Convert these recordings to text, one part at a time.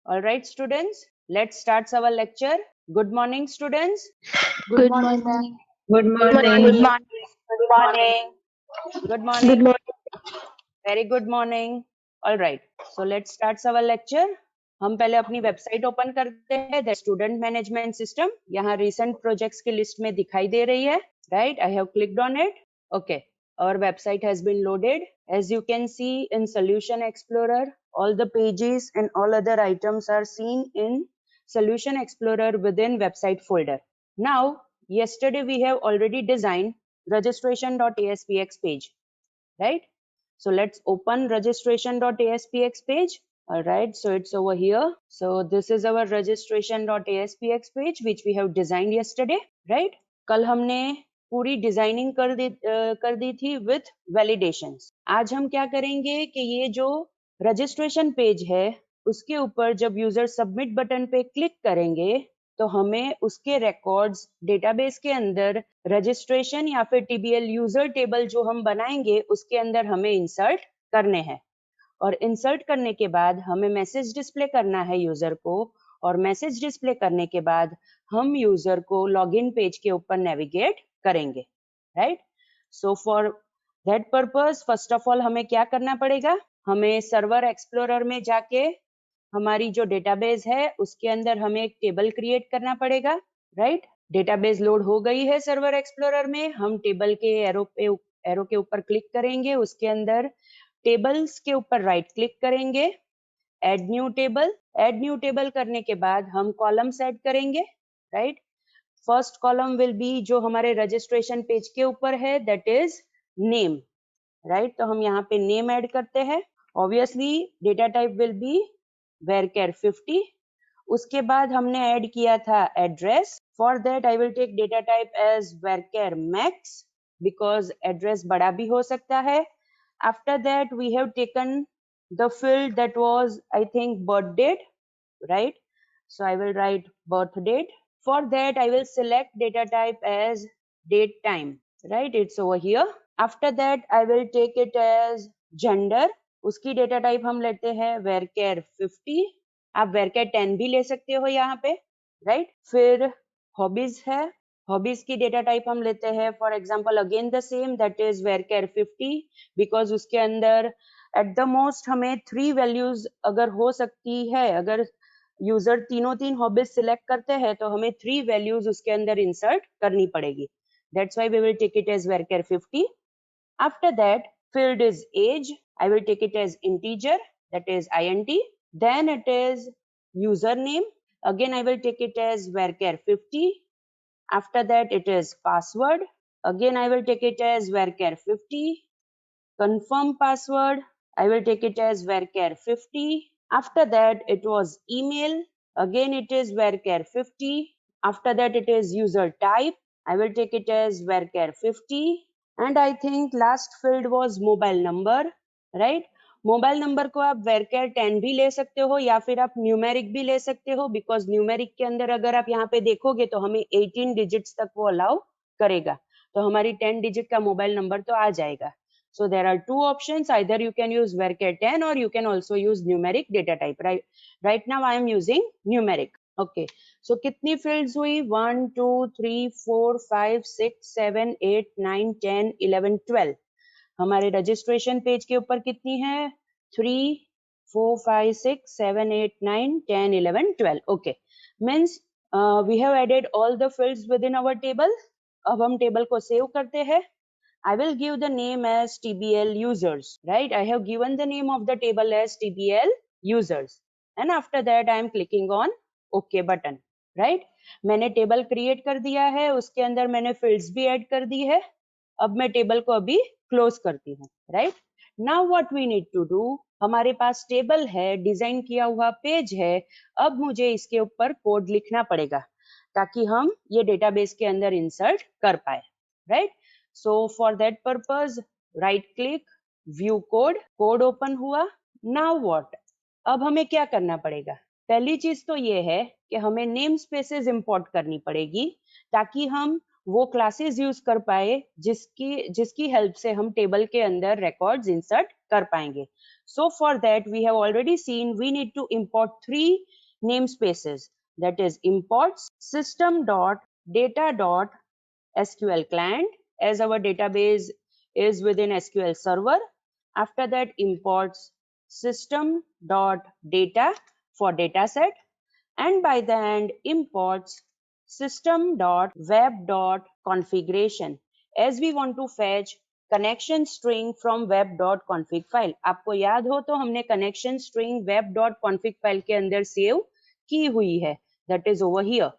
All right, students, let's start our lecture. Good morning, students. Good morning, ma'am. Good morning. Good morning. Good morning. Good morning. Very good morning. All right, so let's start our lecture. हम पहले अपनी website open करते हैं, the student management system. यहाँ recent projects की list में दिखाई दे रही है, right? I have clicked on it. Okay, our website has been loaded. As you can see in Solution Explorer, all the pages and all other items are seen in Solution Explorer within website folder. Now, yesterday we have already designed registration.aspx page, right? So let's open registration.aspx page. All right, so it's over here. So this is our registration.aspx page which we have designed yesterday, right? कल हमने पूरी designing कर दी थी with validations. आज हम क्या करेंगे कि ये जो रजिस्ट्रेशन पेज है उसके ऊपर जब यूजर सबमिट बटन पे क्लिक करेंगे तो हमें उसके रिकॉर्ड्स डेटाबेस के अंदर रजिस्ट्रेशन या फिर टीबीएल यूजर टेबल जो हम बनाएंगे उसके अंदर हमें इंसर्ट करने हैं. और इंसर्ट करने के बाद हमें मैसेज डिस्प्ले करना है यूजर को, और मैसेज डिस्प्ले करने के बाद हम यूजर को लॉगिन पेज के ऊपर नेविगेट करेंगे, right? So for that purpose first of all हमें क्या करना पड़ेगा? हमें सर्वर एक्सप्लोरर में जाके हमारी जो डेटाबेस है उसके अंदर हमें एक टेबल क्रिएट करना पड़ेगा, राइट? डेटाबेस लोड हो गई है सर्वर एक्सप्लोरर में. हम टेबल के एरो के ऊपर क्लिक करेंगे, उसके अंदर टेबल्स के ऊपर राइट क्लिक करेंगे, add new table. Add new table करने के बाद हम कॉलम्स ऐड करेंगे, right? First column will be जो हमारे रजिस्ट्रेशन पेज के ऊपर है, दैट इज नेम, राइट? तो हम यहाँ पे नेम ऐड करते हैं. Obviously data type will be varchar 50. उसके बाद हमने ऐड किया था address. For that I will take data type as varchar max because address बड़ा भी हो सकता है. After that, we have taken the field that was, I think, birth date, right? So I will write birth date. For that, I will select data type as date time, right? It's over here. After that, I will take it as gender. उसकी data type हम लेते हैं varchar 50. आप varchar 10 भी ले सकते हो यहाँ पे, right? फिर हॉबीज है. हॉबीज की डेटा टाइप हम लेते हैं for example again the same, that is varchar 50 because उसके अंदर एट द मोस्ट हमें 3 वैल्यूज अगर हो सकती है. अगर यूजर तीन हॉबीज सिलेक्ट करते हैं तो हमें 3 वैल्यूज उसके अंदर इंसर्ट करनी पड़ेगी. That's why we will take it as varchar 50. After that field is age. I will take it as integer, that is int. Then it is username. Again I will take it as varchar 50. After that it is password. Again I will take it as varchar 50. Confirm password. I will take it as varchar 50. After that it was email. Again it is varchar 50. After that it is user type. I will take it as varchar 50. And I think last field was mobile number, right? Mobile number को आप varchar 10 भी ले सकते हो या फिर आप numeric भी ले सकते हो, बिकॉज न्यूमेरिक के अंदर अगर आप यहाँ पे देखोगे तो हमें 18 डिजिट्स तक वो अलाउ करेगा, तो हमारी 10 डिजिट का मोबाइल नंबर तो आ जाएगा. So there are two options. Either you can use varchar 10 or you can also use numeric data type. Right now I am using numeric. Okay. So कितनी fields हुई? 1, 2, 3, 4, 5, 6, 7, 8, 9, 10, 11, 12. हमारे registration page के ऊपर कितनी है? 3, 4, 5, 6, 7, 8, 9, 10, 11, 12. Okay. Means we have added all the fields within our table. अब हम table को सेव करते हैं. I will give the name as TBL users, right? I have given the name of the table as TBL users. And after that, I am clicking on OK button, right? मैंने table create कर दिया है, उसके अंदर मैंने fields भी add कर दी है. अब मैं टेबल को अभी क्लोज करती हूँ, right? Now what we need to do? हमारे पास टेबल है, डिजाइन किया हुआ पेज है. अब मुझे इसके ऊपर कोड लिखना पड़ेगा ताकि हम ये डेटाबेस के अंदर इंसर्ट कर पाए, right? So for that purpose, right click, view code, code open हुआ. Now what? अब हमें क्या करना पड़ेगा? पहली चीज तो ये है कि हमें नेम स्पेसेस इंपोर्ट करनी पड़ेगी ताकि हम वो क्लासेस यूज कर पाए जिसकी हेल्प से हम टेबल के अंदर रिकॉर्ड्स इंसर्ट कर पाएंगे. So for that, we have already seen we need to import 3 namespaces. That is imports system.data.sql client, as our database is within SQL Server. After that, imports system.data for dataset, and by the end imports system.web.configuration, as we want to fetch connection string from web.config file. आपको याद हो तो हमने connection string web.config file के अंदर save की हुई है, that is over here.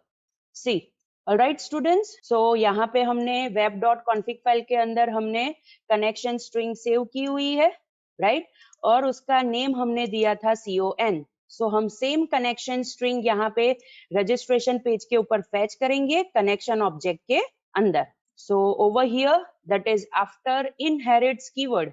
See, alright students, so यहाँ पे हमने web.config file के अंदर हमने connection string सेव की हुई है, right? और उसका नेम हमने दिया था con. So हम सेम कनेक्शन स्ट्रिंग यहाँ पे रजिस्ट्रेशन पेज के ऊपर फैच करेंगे कनेक्शन ऑब्जेक्ट के अंदर. So over here, that is after inherits keyword,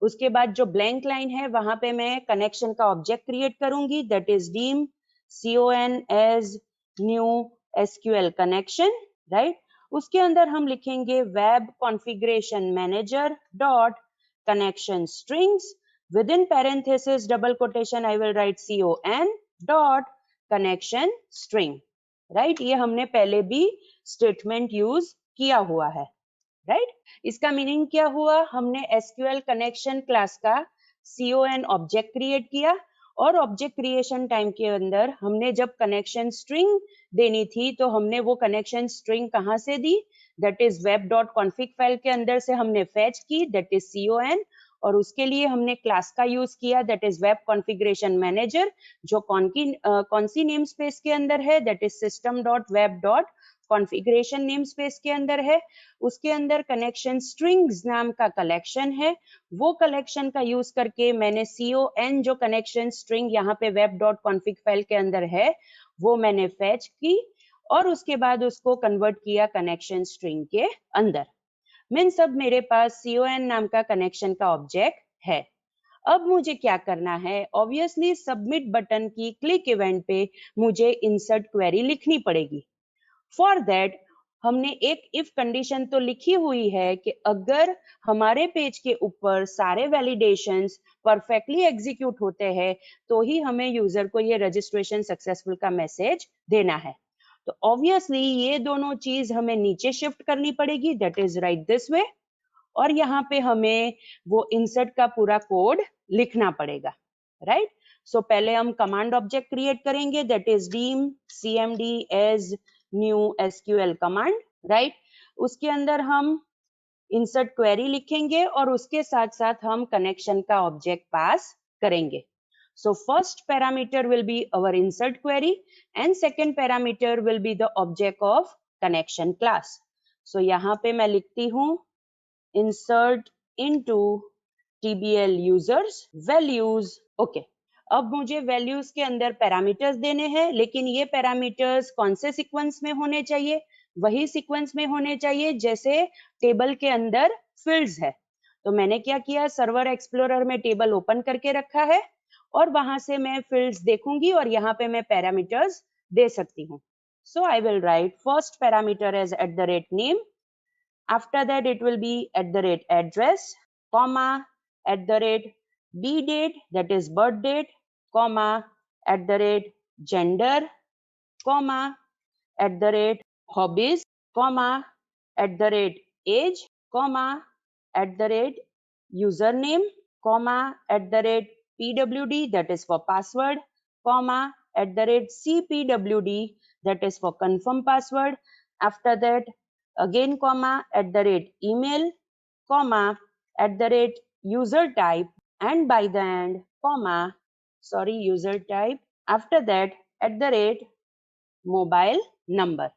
उसके बाद जो ब्लैंक लाइन है वहां पे मैं कनेक्शन का ऑब्जेक्ट क्रिएट करूंगी, that is dim con as new SQL connection, right? उसके अंदर हम लिखेंगे web configuration manager dot connection strings. Within parenthesis double quotation I will write con dot connection string, right? ये हमने पहले भी स्टेटमेंट यूज किया हुआ है, right? इसका मीनिंग क्या हुआ, हमने SQL कनेक्शन क्लास का con ऑब्जेक्ट क्रिएट किया और ऑब्जेक्ट क्रिएशन टाइम के अंदर हमने जब कनेक्शन स्ट्रिंग देनी थी तो हमने वो कनेक्शन स्ट्रिंग कहाँ से दी, दैट इज web.config फाइल के अंदर से हमने फैच की, दैट इज con, और उसके लिए हमने क्लास का यूज किया, that is web configuration manager, जो कौन सी नेम स्पेस के अंदर है, that is system.web.configuration name space के अंदर है. उसके अंदर कनेक्शन स्ट्रिंग्स नाम का कलेक्शन है, वो कलेक्शन का यूज करके मैंने con जो कनेक्शन स्ट्रिंग यहाँ पे web.config फाइल के अंदर है वो मैंने फैच की और उसके बाद उसको कन्वर्ट किया कनेक्शन स्ट्रिंग के अंदर. मीन्स अब मेरे पास con नाम का कनेक्शन का ऑब्जेक्ट है. अब मुझे क्या करना है, ऑब्वियसली सबमिट बटन की क्लिक इवेंट पे मुझे इंसर्ट क्वेरी लिखनी पड़ेगी. फॉर दैट हमने एक इफ कंडीशन तो लिखी हुई है कि अगर हमारे पेज के ऊपर सारे वैलिडेशंस परफेक्टली एग्जीक्यूट होते हैं तो ही हमें यूजर को ये रजिस्ट्रेशन सक्सेसफुल का मैसेज देना है. तो ऑब्वियसली ये दोनों चीज हमें नीचे शिफ्ट करनी पड़ेगी, that is right this way, और यहाँ पे हमें वो इंसर्ट का पूरा कोड लिखना पड़ेगा, राइट? सो पहले हम कमांड ऑब्जेक्ट क्रिएट करेंगे, that is dim cmd as new SQL command, right? उसके अंदर हम इंसर्ट क्वेरी लिखेंगे और उसके साथ साथ हम कनेक्शन का ऑब्जेक्ट पास करेंगे. So first parameter will be our insert query and second parameter will be the object of connection class. So यहाँ पे मैं लिखती हूँ insert into TBL users values. Okay. अब मुझे values के अंदर parameters देने हैं, लेकिन ये parameters कौन से sequence में होने चाहिए, वही sequence में होने चाहिए जैसे टेबल के अंदर fields है. तो मैंने क्या किया, सर्वर एक्सप्लोरर में टेबल ओपन करके रखा है और वहां से मैं fields देखूंगी और यहाँ पे मैं parameters दे सकती हूँ. So I will write first parameter as @name. After that it will be @address, comma, @bdate, that is birth date, comma, @gender, comma, @hobbies, comma, @age, comma, @username, comma, @pwd, that is for password, comma, @cpwd, that is for confirm password. After that again comma, @email, comma, @user type, and by the end comma, sorry, user type. After that @mobile number,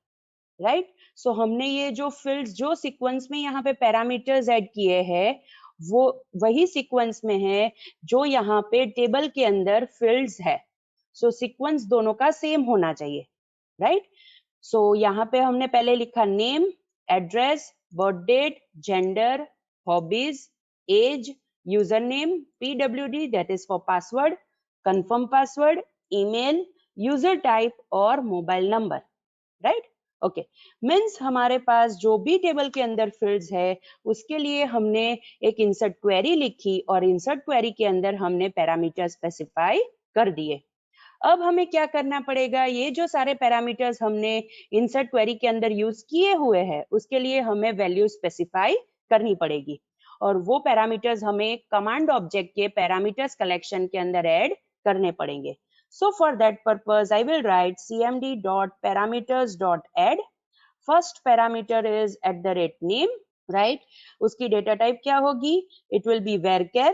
right? So हमने ये जो fields जो sequence में यहाँ पे parameters add किए हैं वो वही sequence में है जो यहाँ पे टेबल के अंदर fields है. So sequence दोनों का same होना चाहिए, right? So यहाँ पे हमने पहले लिखा name, address, birth date, gender, hobbies, age, username, pwd, that is for password, confirm password, email, user type और mobile number, right? Okay, means हमारे पास जो भी टेबल के अंदर फील्ड्स है उसके लिए हमने एक इंसर्ट क्वेरी लिखी और इंसर्ट क्वेरी के अंदर हमने पैरामीटर स्पेसिफाई कर दिए। अब हमें क्या करना पड़ेगा, ये जो सारे पैरामीटर्स हमने इंसर्ट क्वेरी के अंदर यूज किए हुए हैं उसके लिए हमें वैल्यू स्पेसिफाई करनी पड़ेगी और वो पैरामीटर्स हमें कमांड ऑब्जेक्ट के पैरामीटर्स कलेक्शन के अंदर ऐड करने पड़ेंगे। So for that purpose, I will write cmd.parameters.add. First parameter is @name, right? उसकी data type क्या होगी? It will be varchar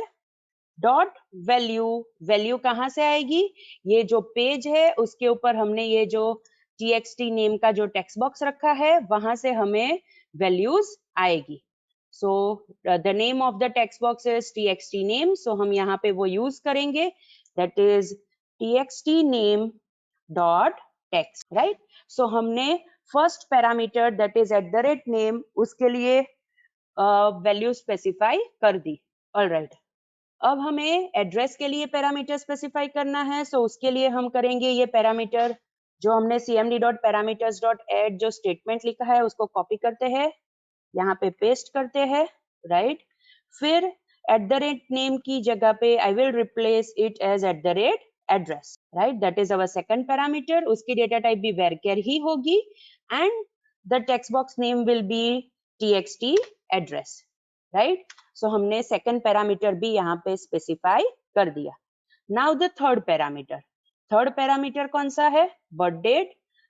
dot value. Value कहाँ से आएगी? ये जो पेज है उसके ऊपर हमने ये जो txt name का जो text box रखा है वहां से हमें values आएगी। So the name of the text box is txt name. So हम यहाँ पे वो use करेंगे, that is txt name dot text, right? So हमने first parameter that is @name उसके लिए वैल्यू स्पेसिफाई कर दी। ऑलराइट, अब हमें एड्रेस के लिए पैरामीटर स्पेसिफाई करना है। सो उसके लिए हम करेंगे ये पैरामीटर जो हमने cmd.parameters.add जो स्टेटमेंट लिखा है उसको कॉपी करते हैं, यहाँ पे पेस्ट करते हैं, राइट? फिर @name की जगह पे I will replace it as @address, right? That is our second parameter. उसकी data type भी varchar ही होगी and the text box name will be txt address, right? So हमने second parameter भी यहाँ पे specify कर दिया। Now the third parameter. Third parameter कौन सा है? Birth date.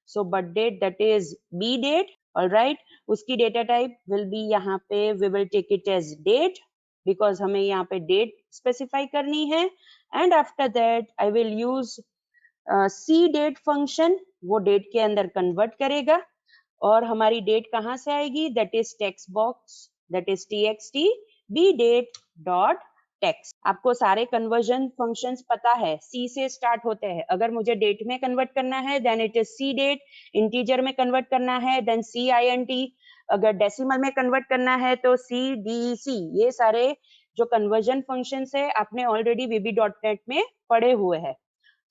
So birth date that is b date, all right? उसकी data type will be यहाँ पे we will take it as date because हमें यहाँ पे date specify करनी है and after that I will use cdate function, वो date के अंदर convert करेगा और हमारी date कहाँ से आएगी? That is text box, that is txt bdate dot text। आपको सारे कन्वर्जन फंक्शंस पता है, C से स्टार्ट होते हैं। अगर मुझे डेट में कन्वर्ट करना है then it is C date, integer में कन्वर्ट करना है देन CINT, अगर डेसिमल में कन्वर्ट करना है तो CDC। ये सारे जो कन्वर्जन फंक्शंस है आपने ऑलरेडी VB.NET में पढ़े हुए हैं।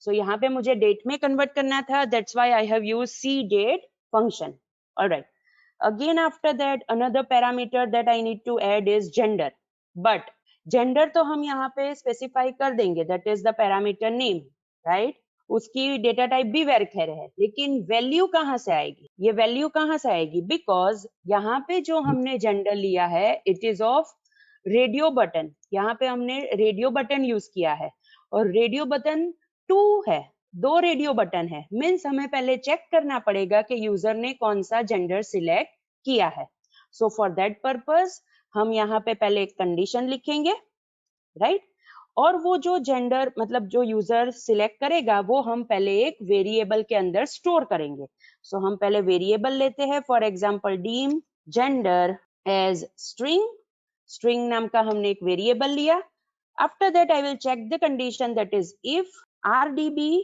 सो यहाँ पे मुझे डेट में कन्वर्ट करना था, that's why I have used cdate function. Alright, again after that another parameter that I need to add is gender, but gender तो हम यहाँ पे स्पेसिफाई कर देंगे, that is the parameter name, right? उसकी डेटा टाइप भी varchar है, लेकिन वैल्यू कहाँ से आएगी? ये वैल्यू कहाँ से आएगी? बिकॉज यहाँ पे जो हमने जेंडर लिया है it is of radio button. यहाँ पे हमने रेडियो बटन यूज किया है और रेडियो बटन 2 है, 2 रेडियो बटन है। मीन्स हमें पहले चेक करना पड़ेगा कि यूजर ने कौन सा जेंडर सिलेक्ट किया है। सो फॉर दैट पर्पस हम यहाँ पे पहले एक कंडीशन लिखेंगे, राइट? और वो जो जेंडर मतलब जो यूजर सिलेक्ट करेगा वो हम पहले एक वेरिएबल के अंदर स्टोर करेंगे। सो हम पहले वेरिएबल लेते हैं, for example dim gender as string, string नाम का हमने एक वेरिएबल लिया। After that I will check the condition that is if RDB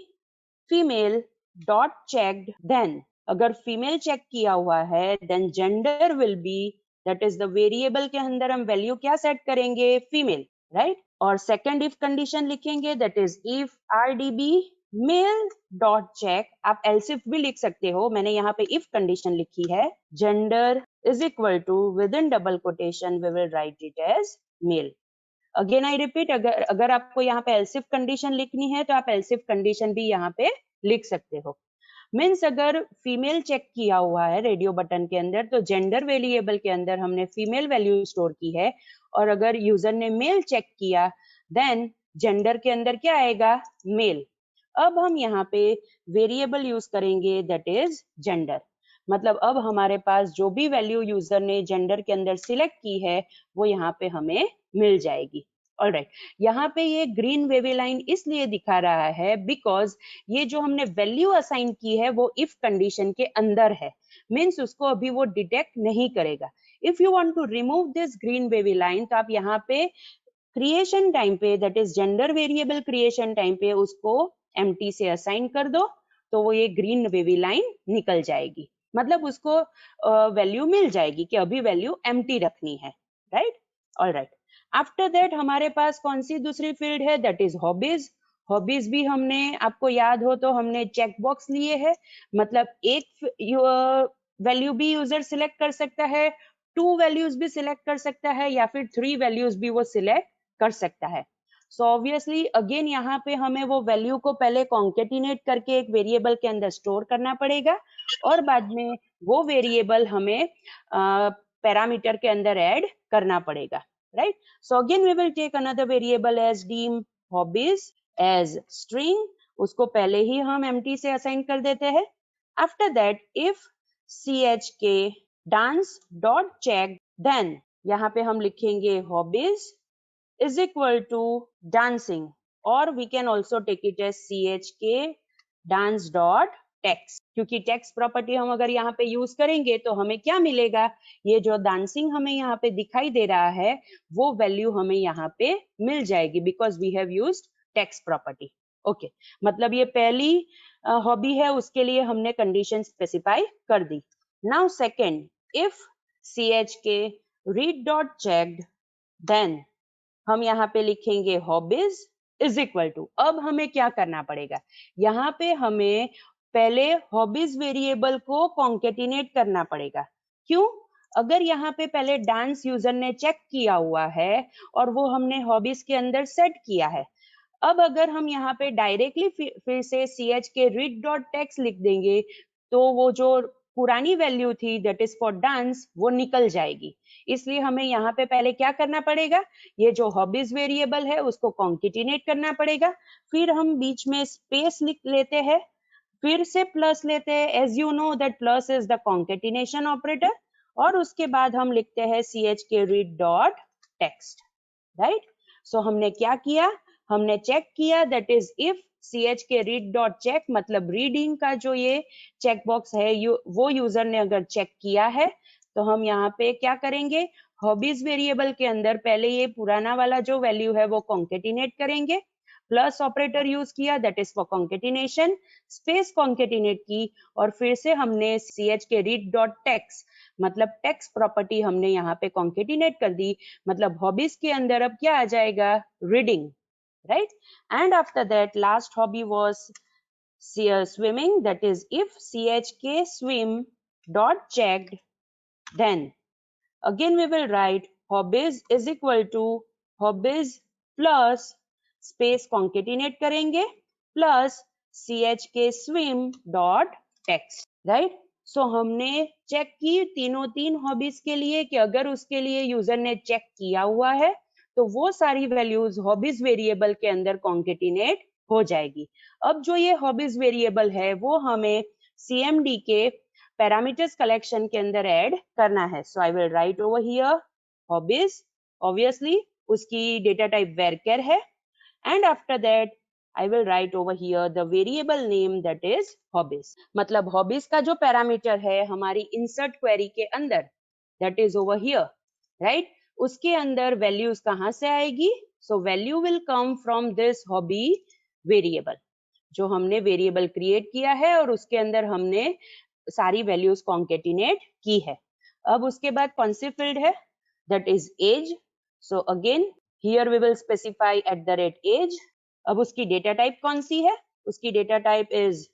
female dot checked, then अगर फीमेल चेक किया हुआ है then gender will be, that is the variable के अंदर हम वैल्यू क्या सेट करेंगे? Female, right? और सेकंड इफ कंडीशन लिखेंगे that is if RDB male dot check, आप एल्स इफ भी लिख सकते हो, मैंने यहाँ पे इफ कंडीशन लिखी है, gender is equal to within double quotation we will write it as male. Again I repeat, अगर आपको यहाँ पे एल्स इफ कंडीशन लिखनी है तो आप एल्स इफ कंडीशन भी यहाँ पे लिख सकते हो। मीन्स अगर फीमेल चेक किया हुआ है रेडियो बटन के अंदर तो जेंडर वेरिएबल के अंदर हमने फीमेल वैल्यू स्टोर की है, और अगर यूजर ने मेल चेक किया देन जेंडर के अंदर क्या आएगा? मेल। अब हम यहाँ पे वेरिएबल यूज करेंगे दैट इज जेंडर, मतलब अब हमारे पास जो भी वैल्यू यूजर ने जेंडर के अंदर सिलेक्ट की है वो यहाँ पे हमें मिल जाएगी। ऑलराइट, यहाँ पे ये ग्रीन वेवी लाइन इसलिए दिखा रहा है बिकॉज ये जो हमने वैल्यू असाइन की है वो इफ कंडीशन के अंदर है, मीन्स उसको अभी वो डिटेक्ट नहीं करेगा। If you want to remove this green wavy line तो आप यहाँ पे क्रिएशन टाइम पे that is gender variable creation time पे उसको एम्प्टी से असाइन कर दो तो वो ये ग्रीन वेवी लाइन निकल जाएगी, मतलब उसको वैल्यू मिल जाएगी कि अभी वैल्यू एम्प्टी रखनी है, राइट? ऑलराइट, आफ्टर दैट हमारे पास कौन सी दूसरी फील्ड है? That is hobbies. हॉबीज भी हमने, आपको याद हो तो हमने चेक बॉक्स लिए है, मतलब एक वैल्यू भी यूजर सिलेक्ट कर सकता है, 2 वैल्यूज भी सिलेक्ट कर सकता है, या फिर 3 वैल्यूज भी वो सिलेक्ट कर सकता है। सो ऑब्वियसली अगेन यहाँ पे हमें वो वैल्यू को पहले कॉन्केटिनेट करके एक वेरिएबल के अंदर स्टोर करना पड़ेगा, और बाद में वो वेरिएबल हमें पैरामीटर के अंदर ऐड करना पड़ेगा, right? So again we will take another variable as dim hobbies as string, उसको पहले ही हम एम्प्टी से असाइन कर देते हैं। After that if chk dance dot check, then यहाँ पे हम लिखेंगे hobbies is equal to dancing, or we can also take it as chk dance dot text, क्योंकि text प्रॉपर्टी हम अगर यहाँ पे यूज करेंगे तो हमें क्या मिलेगा, ये जो डांसिंग हमें यहाँ पे दिखाई दे रहा है वो वैल्यू हमें यहाँ पे मिल जाएगी, because we have used text property. Okay, मतलब ये पहली हॉबी है, उसके लिए हमने कंडीशन स्पेसिफाई कर दी। Now second, if chk read dot checked, then हम यहाँ पे लिखेंगे हॉबीज इज इक्वल टू, अब हमें क्या करना पड़ेगा, यहाँ पे हमें पहले हॉबीज वेरिएबल को कॉन्केटिनेट करना पड़ेगा। क्यों? अगर यहाँ पे पहले डांस यूजर ने चेक किया हुआ है और वो हमने हॉबीज के अंदर सेट किया है, अब अगर हम यहाँ पे डायरेक्टली फिर से chk read dot text लिख देंगे तो वो जो पुरानी वैल्यू थी दैट इज फॉर डांस वो निकल जाएगी। इसलिए हमें यहाँ पे पहले क्या करना पड़ेगा, ये जो हॉबीज वेरिएबल है उसको कॉन्केटिनेट करना पड़ेगा, फिर हम बीच में स्पेस लिख लेते हैं, फिर से प्लस लेते हैं, as you know that plus is the concatenation operator, और उसके बाद हम लिखते हैं chk read dot text, right? So हमने क्या किया, हमने चेक किया that is if chk read dot check, मतलब रीडिंग का जो ये चेक बॉक्स है वो यूजर ने अगर चेक किया है तो हम यहाँ पे क्या करेंगे, हॉबीज वेरिएबल के अंदर पहले ये पुराना वाला जो वैल्यू है वो कॉन्केटिनेट करेंगे, प्लस ऑपरेटर यूज किया that is for concatenation, space concatenate की, और फिर से हमने chk read dot text मतलब टेक्स्ट प्रॉपर्टी हमने यहाँ पे कॉन्केटिनेट कर दी, मतलब हॉबीज के अंदर अब क्या आ जाएगा, reading, right? And after that last hobby was swimming, that is if chk swim dot checked, then again we will write hobbies is equal to hobbies plus space concatenate करेंगे plus chk swim dot text, right? So हमने check की तीन hobbies के लिए कि अगर उसके लिए यूजर ने चेक किया हुआ है तो वो सारी वैल्यूज हॉबीज वेरिएबल के अंदर कॉन्केटिनेट हो जाएगी। अब जो ये हॉबीज वेरिएबल है वो हमें cmd के पैरामीटर्स कलेक्शन के अंदर ऐड करना है। So I will write over here hobbies, obviously उसकी डेटा टाइप varchar है, and after that I will write over here the variable name that is hobbies, मतलब hobbies का जो पैरामीटर है हमारी insert query के अंदर that is over here, right? उसके अंदर values कहाँ से आएगी? So value will come from this hobby variable, जो हमने variable create किया है और उसके अंदर हमने सारी values concatenate की है। अब उसके बाद कौन सी field है? That is age. So again here we will specify @age. अब उसकी डेटा टाइप कौन सी है? उसकी data type is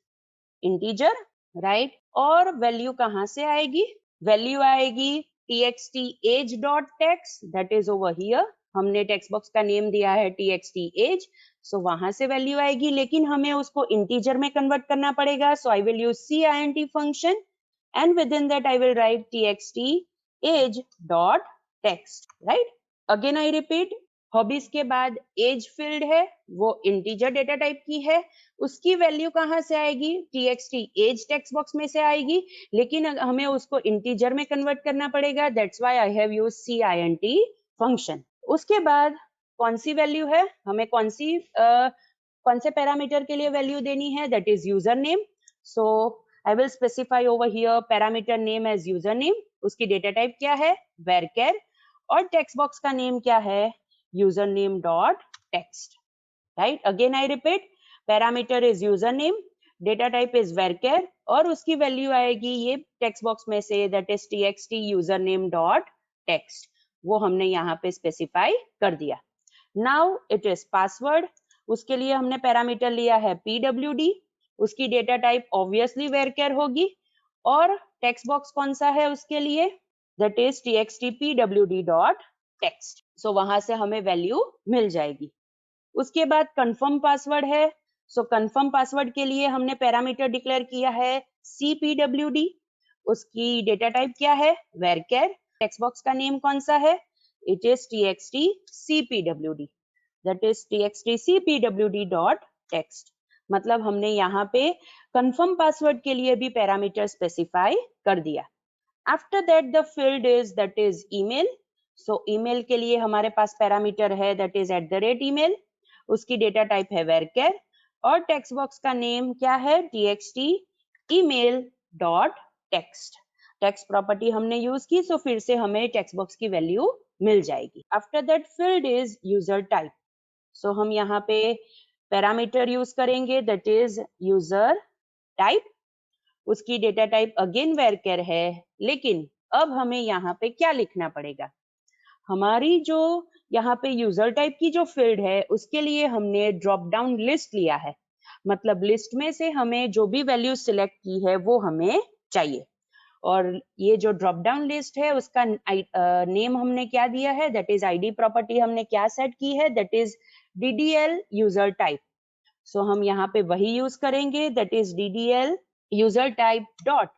integer, right? और वैल्यू कहाँ से आएगी? वैल्यू आएगी txt age dot text, that is over here. हमने टेक्स्ट बॉक्स का नेम दिया है txt age, सो वहां से वैल्यू आएगी, लेकिन हमें उसको इंटीजर में कन्वर्ट करना पड़ेगा। So I will use cint function and within that I will write txt age dot text, right? Again I repeat, hobbies के बाद एज फील्ड है वो इंटीजर डेटा टाइप की है, उसकी वैल्यू कहाँ से आएगी? txt age टेक्स्ट बॉक्स में से आएगी, लेकिन हमें उसको इंटीजर में कन्वर्ट करना पड़ेगा, that's why I have used cint function. उसके बाद कौन सी वैल्यू है, हमें कौन से पैरामीटर के लिए वैल्यू देनी है? That is user name. So I will specify over here parameter name as user name, उसकी डेटा टाइप क्या है? varchar, और टेक्स्ट बॉक्स का नेम क्या है? username dot text, right? Again I repeat, parameter is username, data type is varchar, और उसकी value आएगी ये टेक्स्ट बॉक्स में से, that is txt username dot text, वो हमने यहाँ पे स्पेसिफाई कर दिया। Now it is password, उसके लिए हमने पैरामीटर लिया है pwd, उसकी डेटा टाइप ऑब्वियसली varchar होगी, और टेक्स्ट बॉक्स कौन सा है उसके लिए, दैट इज txtpwd.text। सो वहां से हमें वैल्यू मिल जाएगी। उसके बाद कंफर्म पासवर्ड है। सो कंफर्म पासवर्ड के लिए हमने पैरामीटर डिक्लेयर किया है cpwd। उसकी डेटा टाइप क्या है, varchar। टेक्स्ट बॉक्स का नेम कौन सा है, it is txtcpwd, that is txtcpwd.text। मतलब हमने यहाँ पे कंफर्म पासवर्ड के लिए भी पैरामीटर स्पेसिफाई कर दिया। After that the field is that is email. So email के लिए हमारे पास पैरामीटर है दैट इज @email। उसकी डेटा टाइप है varchar और टेक्स्ट बॉक्स का नेम क्या है, txtemail.text। टेक्स्ट प्रॉपर्टी हमने यूज की, सो फिर से हमें टेक्स्ट बॉक्स की वैल्यू मिल जाएगी। After that field is user type. सो हम यहाँ पे पैरामीटर यूज करेंगे दैट इज यूजर टाइप। उसकी डेटा टाइप अगेन varchar है, लेकिन अब हमें यहाँ पे क्या लिखना पड़ेगा, हमारी जो यहाँ पे यूजर टाइप की जो फील्ड है उसके लिए हमने ड्रॉप डाउन लिस्ट लिया है। मतलब लिस्ट में से हमें जो भी वैल्यू सिलेक्ट की है वो हमें चाहिए। और ये जो ड्रॉप डाउन लिस्ट है उसका नेम हमने क्या दिया है, दैट इज आईडी प्रॉपर्टी हमने क्या सेट की है, that is ddl user type. सो हम यहाँ पे वही यूज करेंगे, that is ddl user type dot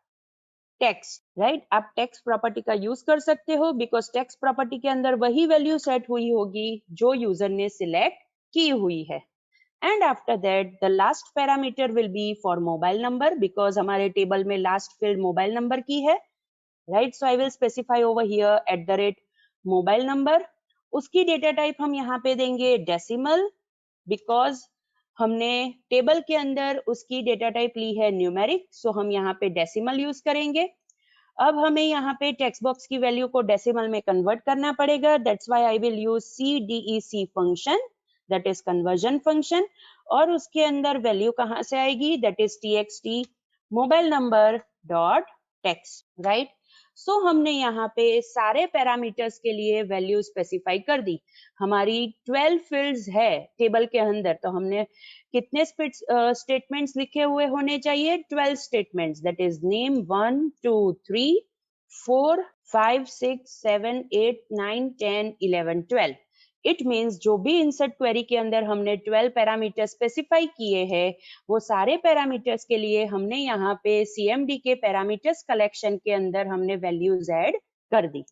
text. Right, आप टेक्स्ट प्रॉपर्टी का यूज कर सकते हो बिकॉज टेक्स्ट प्रॉपर्टी के अंदर वही वैल्यू सेट हुई होगी जो यूजर ने सिलेक्ट की हुई है। And after that the last parameter will be for mobile number because हमारे टेबल में लास्ट फील्ड मोबाइल नंबर की है। Right, so I will specify over here @mobile number। उसकी डेटा टाइप हम यहाँ पे देंगे डेसिमल बिकॉज हमने टेबल के अंदर उसकी डेटा टाइप ली है न्यूमेरिक, सो हम यहाँ पे डेसिमल यूज करेंगे। अब हमें यहाँ पे टेक्स्ट बॉक्स की वैल्यू को डेसिमल में कन्वर्ट करना पड़ेगा, that's why I will use CDEC function, that is conversion function. और उसके अंदर वैल्यू कहाँ से आएगी, that is txt mobile number dot text. Right, so हमने यहाँ पे सारे पैरामीटर्स के लिए वैल्यू स्पेसिफाई कर दी। हमारी 12 फील्ड्स है टेबल के अंदर, तो हमने कितने स्टेटमेंट्स लिखे हुए होने चाहिए, 12 statements, that is name 1 2 3 4 5 6 7 8 9 10 11 12। It means जो भी इंसर्ट क्वेरी के अंदर हमने 12 पैरामीटर स्पेसिफाई किए हैं वो सारे पैरामीटर्स के लिए हमने यहाँ पे CMD के पैरामीटर्स कलेक्शन के अंदर हमने वैल्यूज ऐड कर दी।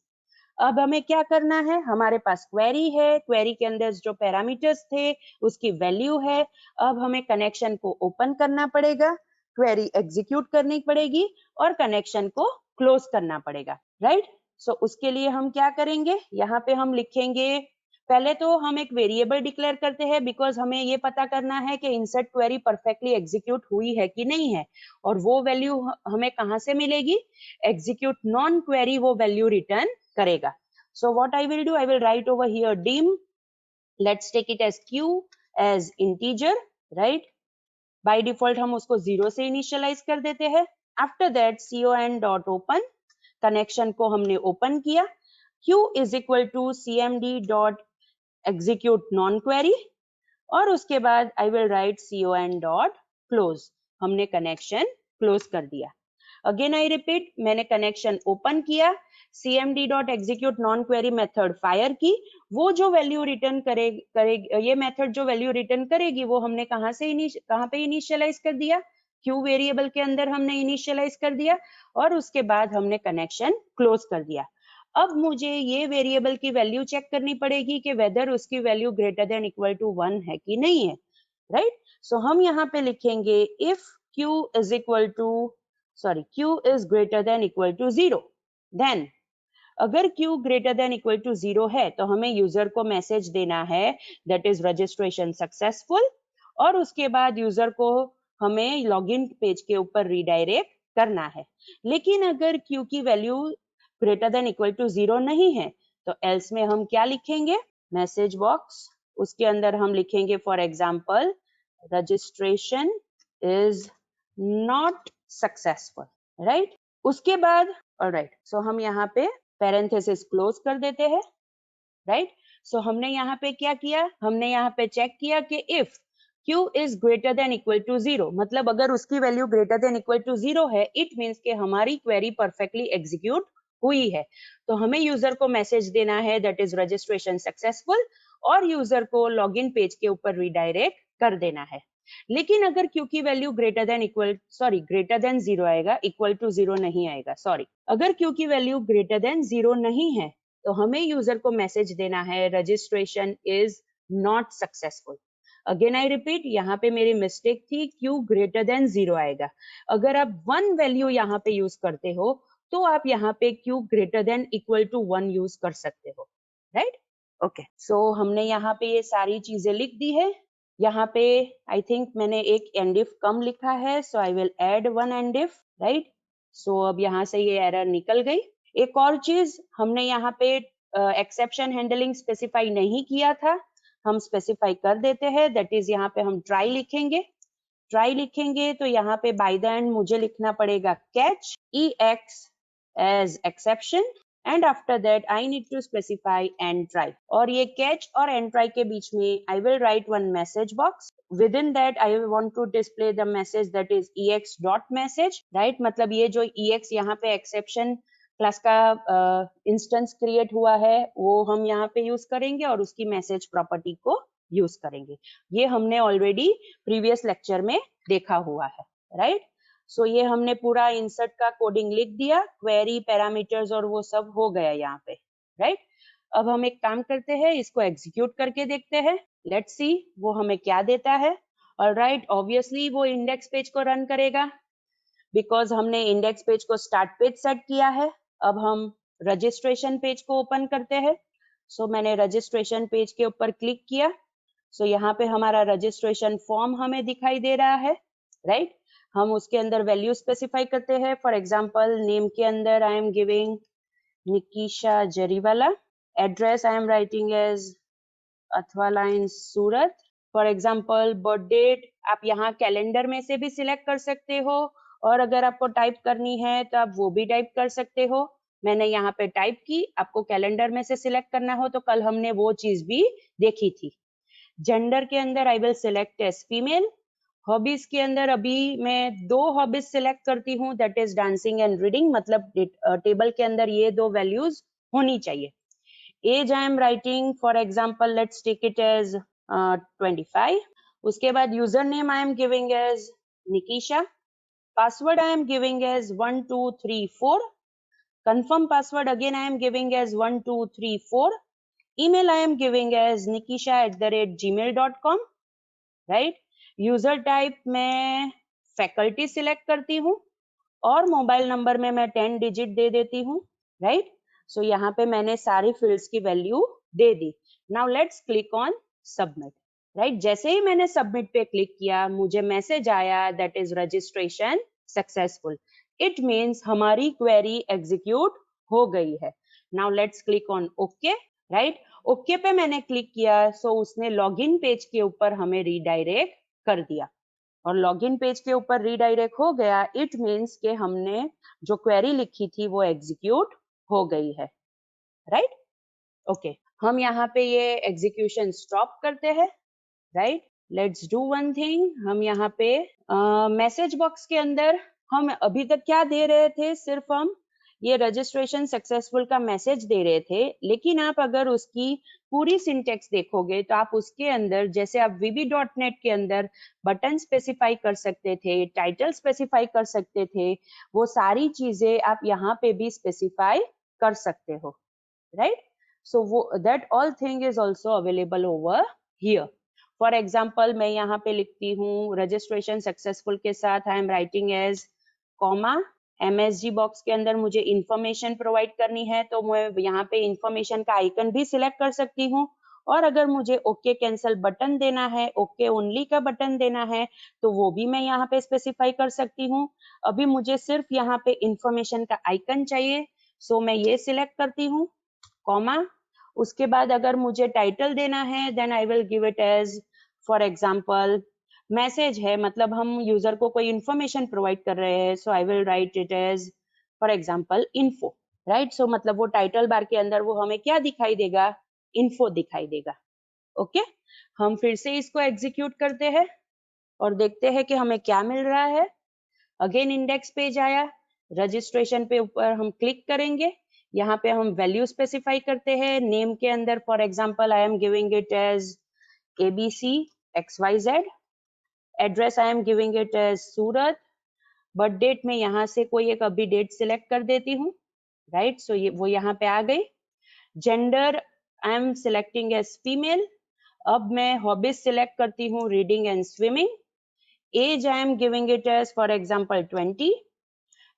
अब हमें क्या करना है, हमारे पास क्वेरी है, क्वेरी के अंदर जो पैरामीटर्स थे उसकी वैल्यू है। अब हमें कनेक्शन को ओपन करना पड़ेगा, क्वेरी एग्जीक्यूट करनी पड़ेगी और कनेक्शन को क्लोज करना पड़ेगा। राइट, सो उसके लिए हम क्या करेंगे, यहाँ पे हम लिखेंगे, पहले तो हम एक वेरिएबल डिक्लेयर करते हैं बिकॉज हमें ये पता करना है कि इंसर्ट क्वेरी परफेक्टली एग्जीक्यूट हुई है कि नहीं है, और वो वैल्यू हमें कहाँ से मिलेगी, एग्जीक्यूट नॉन क्वेरी वो वैल्यू रिटर्न करेगा। So what I will do, I will write over here dim, let's take it as q as integer, right? By default हम उसको 0 से इनिशियलाइज कर देते हैं। After that con dot open, connection को हमने ओपन किया, q is equal to cmd dot execute non query, और उसके बाद I will write con dot close, हमने कनेक्शन क्लोज कर दिया। अगेन आई रिपीट, मैंने कनेक्शन ओपन किया, cmd dot execute non query method fire की, वो जो वैल्यू रिटर्न करेगी, ये मेथड जो वैल्यू रिटर्न करेगी वो हमने कहाँ पे इनिशियलाइज कर दिया, क्यू वेरिएबल के अंदर हमने इनिशियलाइज कर दिया, और उसके बाद हमने कनेक्शन क्लोज कर दिया। अब मुझे ये वेरिएबल की वैल्यू चेक करनी पड़ेगी कि वेदर उसकी value greater than equal to 1 है कि नहीं है। राइट, सो हम यहाँ पे लिखेंगे if q is equal to q is greater than equal to 0, then अगर q greater than equal to 0 है तो हमें यूजर को मैसेज देना है दैट इज रजिस्ट्रेशन सक्सेसफुल, और उसके बाद यूजर को हमें लॉगिन पेज के ऊपर रीडायरेक्ट करना है। लेकिन अगर q की value greater than equal to 0 नहीं है तो एल्स में हम क्या लिखेंगे, मैसेज बॉक्स, उसके अंदर हम लिखेंगे for example registration is not successful. Right, उसके बाद ऑलराइट, सो हम यहाँ पे पैरेंथेसिस क्लोज कर देते हैं। राइट, सो हमने यहाँ पे क्या किया, हमने यहाँ पे चेक किया कि if q is greater than equal to 0, मतलब अगर उसकी value greater than equal to 0 है, इट मीन्स कि हमारी क्वेरी परफेक्टली एग्जीक्यूट हुई है। तो हमें यूजर को मैसेज देना है दैट इज रजिस्ट्रेशन सक्सेसफुल, और यूजर को लॉगिन पेज के ऊपर रिडायरेक्ट कर देना है। लेकिन अगर q की वैल्यू ग्रेटर देन 0 आएगा, इक्वल टू 0 नहीं आएगा, सॉरी, अगर q की वैल्यू ग्रेटर देन 0 नहीं है तो हमें यूजर को मैसेज देना है registration is not successful. Again I repeat, यहाँ पे मेरी मिस्टेक थी, q ग्रेटर देन 0 आएगा। अगर आप 1 वैल्यू यहाँ पे यूज करते हो तो आप यहाँ पे q greater than equal to 1 use कर सकते हो, राइट? ओके, सो हमने यहाँ पे ये सारी चीजें लिख दी है। यहाँ पे आई थिंक मैंने एक एंडिफ कम लिखा है, so I will add 1 एंडिफ, right? सो अब यहाँ से ये एरर निकल गई। एक और चीज, हमने यहाँ पे एक्सेप्शन हैंडलिंग स्पेसिफाई नहीं किया था, हम स्पेसिफाई कर देते हैं, दैट इज यहाँ पे हम ट्राई लिखेंगे तो यहाँ पे बाय द एंड मुझे लिखना पड़ेगा catch ex as exception and after that I need to specify and try, और ये catch और and try के बीच में I will write one message box, within that I want to display the message that is ex dot message, right? मतलब ये जो ex यहाँ पे exception क्लास का इंस्टेंस क्रिएट हुआ है वो हम यहाँ पे यूज करेंगे और उसकी मैसेज प्रॉपर्टी को यूज करेंगे। ये हमने ऑलरेडी प्रीवियस लेक्चर में देखा हुआ है, राइट? सो ये हमने पूरा इंसर्ट का कोडिंग लिख दिया, क्वेरी पैरामीटर्स और वो सब हो गया यहाँ पे, राइट? अब हम एक काम करते हैं, इसको एग्जीक्यूट करके देखते हैं, लेट्स सी वो हमें क्या देता है। ऑलराइट, ऑब्वियसली वो इंडेक्स पेज को रन करेगा बिकॉज हमने इंडेक्स पेज को स्टार्ट पेज सेट किया है। अब हम रजिस्ट्रेशन पेज को ओपन करते हैं। सो मैंने रजिस्ट्रेशन पेज के ऊपर क्लिक किया। सो यहाँ पे हमारा रजिस्ट्रेशन फॉर्म हमें दिखाई दे रहा है, राइट? हम उसके अंदर वैल्यू स्पेसिफाई करते हैं। फॉर एग्जांपल नेम के अंदर I am giving Nikisha Jariwala, address I am writing as अथवा line Surat. For example birth date आप यहाँ कैलेंडर में से भी सिलेक्ट कर सकते हो, और अगर आपको टाइप करनी है तो आप वो भी टाइप कर सकते हो। मैंने यहाँ पे टाइप की, आपको कैलेंडर में से सिलेक्ट करना हो तो कल हमने वो चीज भी देखी थी। जेंडर के अंदर I will select as female. Hobbies के अंदर अभी मैं 2 हॉबीज सिलेक्ट करती हूँ, that is dancing and reading, मतलब टेबल के अंदर ये 2 वैल्यूज होनी चाहिए। As I am writing, for example let's take it as 25। उसके बाद user name I am giving as Nikisha. Password I am giving as 1 2 3 4। confirm password again I am giving as 1 2 3 4. email I am giving as nikisha@gmail.com, right? User type मैं faculty select करती हूँ और mobile number में मैं 10 digit दे देती हूँ, right? सो यहाँ पे मैंने सारी फील्ड्स की value they the. Now let's click on submit, right? जैसे ही मैंने सबमिट पे क्लिक किया मुझे मैसेज आया that is registration successful. It means हमारी क्वेरी एग्जीक्यूट हो गई है। Now let's click on okay, right? Okay पे मैंने क्लिक किया, सो उसने लॉगिन पेज के ऊपर हमें रीडायरेक्ट कर दिया, और लॉगिन पेज के ऊपर रीडायरेक्ट हो गया। इट मीन्स के हमने जो क्वेरी लिखी थी वो एग्जीक्यूट हो गई है, राइट? ओके, हम यहाँ पे ये एग्जीक्यूशन स्टॉप करते हैं, right? Let's do one thing, हम यहाँ पे मैसेज बॉक्स के अंदर हम अभी तक क्या दे रहे थे, सिर्फ हम ये रजिस्ट्रेशन सक्सेसफुल का मैसेज दे रहे थे, लेकिन आप अगर उसकी पूरी सिंटेक्स देखोगे तो आप उसके अंदर, जैसे आप VB.NET के अंदर बटन स्पेसिफाई कर सकते थे, टाइटल स्पेसिफाई कर सकते थे, वो सारी चीजें आप यहाँ पे भी स्पेसिफाई कर सकते हो, राइट? सो वो that all thing is also available over here. For example मैं यहाँ पे लिखती हूँ रजिस्ट्रेशन सक्सेसफुल के साथ I am writing as comma, MSG box के अंदर मुझे इंफॉर्मेशन प्रोवाइड करनी है तो मैं यहाँ पे इंफॉर्मेशन का आइकन भी सिलेक्ट कर सकती हूँ, और अगर मुझे ओके कैंसल बटन देना है, ओके ओनली का बटन देना है, तो वो भी मैं यहाँ पे स्पेसिफाई कर सकती हूँ। अभी मुझे सिर्फ यहाँ पे इंफॉर्मेशन का आइकन चाहिए, सो मैं ये सिलेक्ट करती हूँ, कॉमा। उसके बाद अगर मुझे टाइटल देना है then I will give it as, for example message है, मतलब हम यूजर को कोई इंफॉर्मेशन प्रोवाइड कर रहे हैं, so I will write it as for example info, right? So मतलब वो टाइटल बार के अंदर वो हमें क्या दिखाई देगा, इन्फो दिखाई देगा, ओके, हम फिर से इसको एग्जीक्यूट करते हैं और देखते हैं कि हमें क्या मिल रहा है। अगेन इंडेक्स पेज आया, रजिस्ट्रेशन पे ऊपर हम क्लिक करेंगे, यहाँ पे हम वैल्यू स्पेसिफाई करते हैं। नेम के अंदर for example I am giving it as ABC XYZ, address I am giving it as Surat, birth date में यहाँ से कोई एक अभी डेट सिलेक्ट कर देती हूँ, राइट। सो ये वो यहाँ पे आ गई। Gender I am selecting as female, अब मैं हॉबीज सिलेक्ट करती हूँ reading and swimming. As I am giving it as for example 20,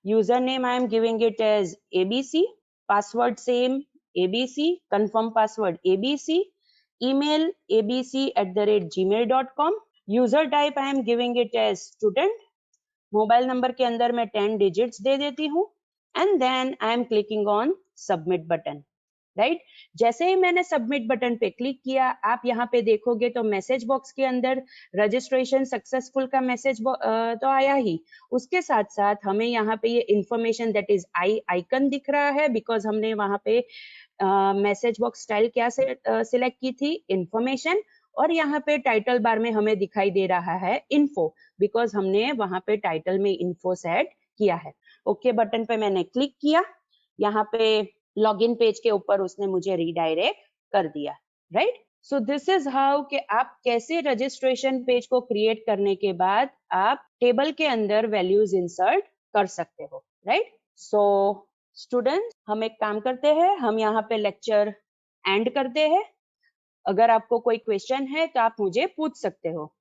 user name I am giving it as ABC, password same ABC, confirm password ABC, email abc@gmail.com, user type I am giving it as student, mobile number के अंदर मैं 10 digits दे देती हूँ and then I am clicking on submit button, right. जैसे ही मैंने submit button पे click किया, आप यहाँ पे देखोगे तो मैसेज बॉक्स के अंदर रजिस्ट्रेशन सक्सेसफुल का मैसेज तो आया ही, उसके साथ साथ हमें यहाँ पे ये इंफॉर्मेशन दैट इज आइकन दिख रहा है, बिकॉज हमने वहाँ पे मैसेज बॉक्स स्टाइल क्या सिलेक्ट की थी, इंफॉर्मेशन, और यहाँ पे टाइटल बार में हमें दिखाई दे रहा है इन्फो, बिकॉज हमने वहाँ पे टाइटल में इन्फो सेट किया है। ओके बटन पे मैंने क्लिक किया, यहाँ पे लॉगिन पेज के ऊपर उसने मुझे रीडायरेक्ट कर दिया, right. So this is how कि आप कैसे रजिस्ट्रेशन पेज को क्रिएट करने के बाद आप टेबल के अंदर वैल्यूज इंसर्ट कर सकते हो, राइट। सो स्टूडेंट, हम एक काम करते हैं, हम यहाँ पे लेक्चर एंड करते हैं। अगर आपको कोई क्वेश्चन है तो आप मुझे पूछ सकते हो।